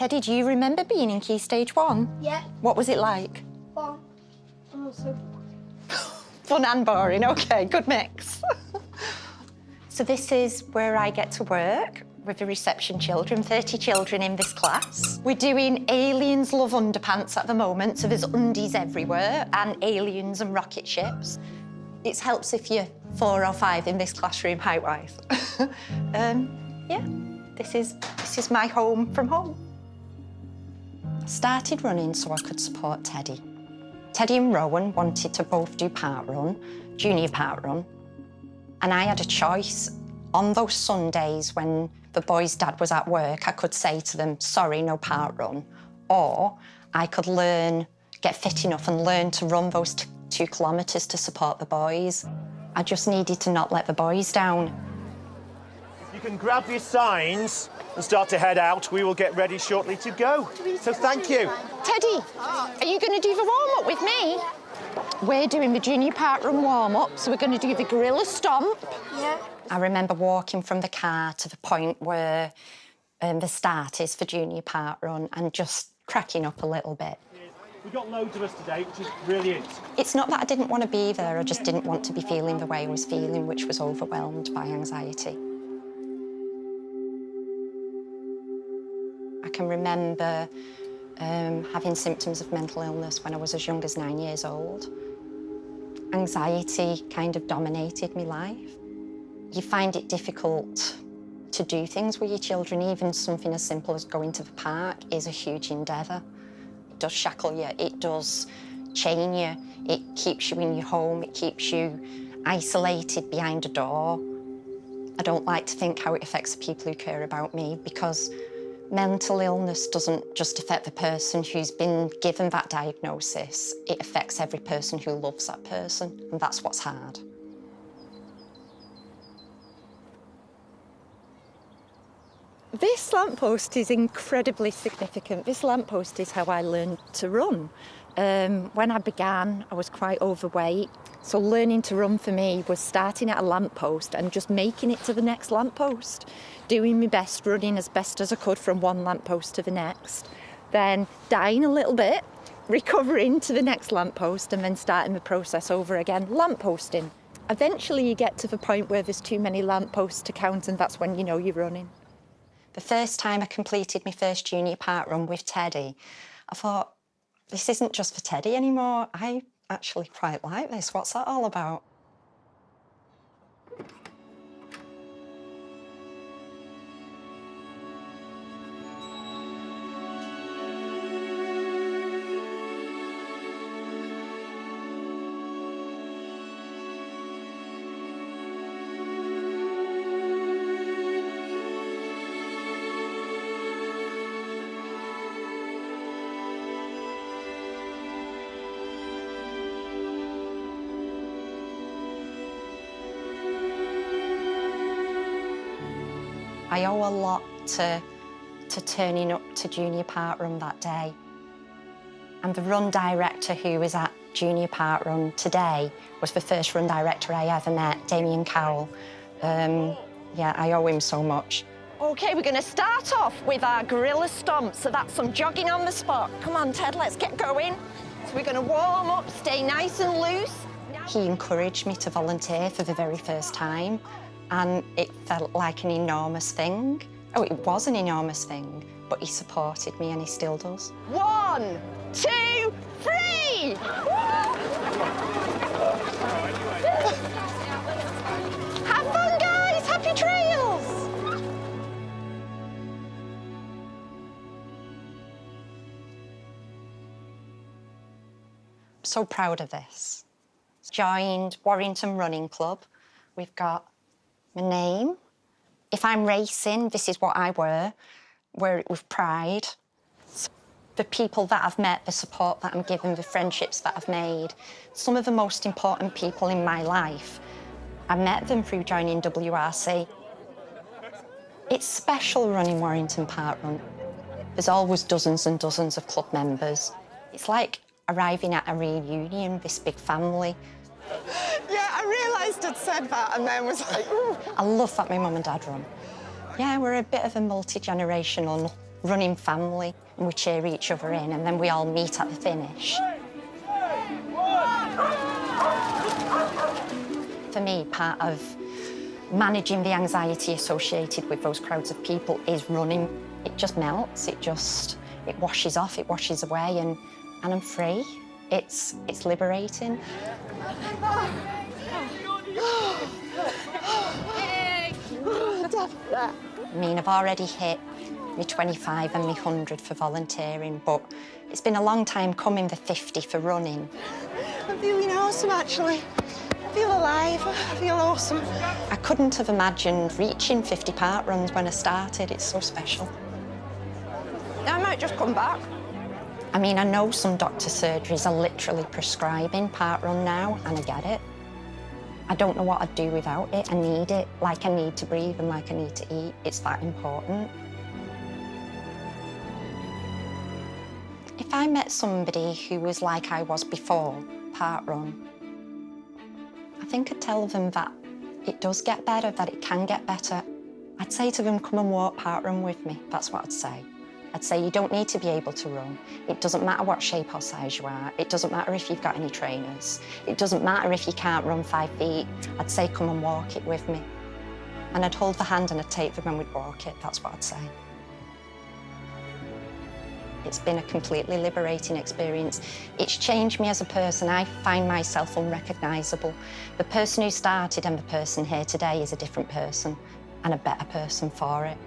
Teddy, do you remember being in Key Stage 1? Yeah. What was it like? Fun. And also Fun and boring, OK, good mix. So this is where I get to work with the reception children, 30 children in this class. We're doing Aliens Love Underpants at the moment, so there's undies everywhere, and aliens and rocket ships. It helps if you're 4 or 5 in this classroom height-wise. Yeah, this is my home from home. I started running so I could support Teddy. Teddy and Rowan wanted to both do parkrun, junior parkrun, and I had a choice. On those Sundays when the boys' dad was at work, I could say to them, sorry, no parkrun, or I could get fit enough and learn to run those 2 kilometres to support the boys. I just needed to not let the boys down. You can grab your signs and start to head out. We will get ready shortly to go. So thank you. Teddy, are you going to do the warm-up with me? We're doing the junior parkrun warm-up, so we're going to do the gorilla stomp. yeah. I remember walking from the car to the point where the start is for junior parkrun and just cracking up a little bit. We've got loads of us today, which is brilliant. It's not that I didn't want to be there, I just didn't want to be feeling the way I was feeling, which was overwhelmed by anxiety. I can remember having symptoms of mental illness when I was as young as 9 years old. Anxiety kind of dominated my life. You find it difficult to do things with your children, even something as simple as going to the park is a huge endeavour. It does shackle you, it does chain you, it keeps you in your home, it keeps you isolated behind a door. I don't like to think how it affects the people who care about me, because mental illness doesn't just affect the person who's been given that diagnosis, it affects every person who loves that person, and that's what's hard. This lamppost is incredibly significant. This lamppost is how I learned to run. When I began, I was quite overweight, so learning to run for me was starting at a lamppost and just making it to the next lamppost, doing my best, running as best as I could from one lamppost to the next, then dying a little bit, recovering to the next lamppost, and then starting the process over again, lampposting. Eventually you get to the point where there's too many lampposts to count, and that's when you know you're running. The first time I completed my first junior parkrun with Teddy, I thought, this isn't just for Teddy anymore. I actually quite like this. What's that all about? I owe a lot to turning up to junior parkrun that day. And the run director who was at junior parkrun today was the first run director I ever met, Damien Cowell. Yeah, I owe him so much. OK, we're going to start off with our gorilla stomp, so that's some jogging on the spot. Come on, Ted, let's get going. So we're going to warm up, stay nice and loose. He encouraged me to volunteer for the very first time, and it felt like an enormous thing. Oh, it was an enormous thing, but he supported me and he still does. 1, 2, 3! Have fun, guys! Happy trails! I'm so proud of this. Joined Warrington Running Club. We've got my name. If I'm racing, this is what I wear it with pride. The people that I've met, the support that I'm given, the friendships that I've made, some of the most important people in my life, I met them through joining WRC. It's special running Warrington Parkrun. There's always dozens and dozens of club members. It's like arriving at a reunion, this big family. Yeah, I realised I'd said that and then was like, ooh. I love that my mum and dad run. Yeah, we're a bit of a multi-generational running family, and we cheer each other in, and then we all meet at the finish. For me, part of managing the anxiety associated with those crowds of people is running. It just melts, it washes off, it washes away, and I'm free. It's liberating. I mean, I've already hit my 25 and my 100 for volunteering, but it's been a long time coming, the 50 for running. I'm feeling awesome, actually. I feel alive. I feel awesome. I couldn't have imagined reaching 50 park runs when I started. It's so special. I might just come back. I mean, I know some doctor surgeries are literally prescribing park run now, and I get it. I don't know what I'd do without it. I need it, like I need to breathe and like I need to eat. It's that important. If I met somebody who was like I was before park run, I think I'd tell them that it does get better, that it can get better. I'd say to them, come and walk park run with me. That's what I'd say. I'd say you don't need to be able to run. It doesn't matter what shape or size you are. It doesn't matter if you've got any trainers. It doesn't matter if you can't run 5 feet. I'd say, come and walk it with me. And I'd hold the hand and I'd take them and we'd walk it. That's what I'd say. It's been a completely liberating experience. It's changed me as a person. I find myself unrecognisable. The person who started and the person here today is a different person and a better person for it.